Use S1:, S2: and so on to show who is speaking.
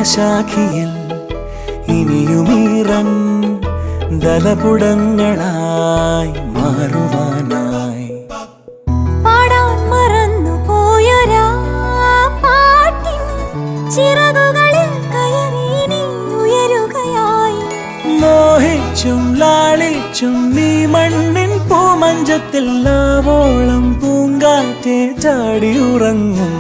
S1: പ്രണയശാഖിയിൽ ഇനിയുമീറൻ ദലപുടങ്ങളായി മാറുവാനായി
S2: പാടാൻ മറന്നു പോയൊരാ പാട്ടിൻ ചിറകുകളിൽ കയറി നീ ഉയരുകയായി.
S1: മോഹിച്ചും ലാളിച്ചും നീ മണ്ണിൻ പൂമഞ്ചത്തിൽ ആവോളം പൂങ്കാറ്റെ ചാടി ഉറങ്ങും.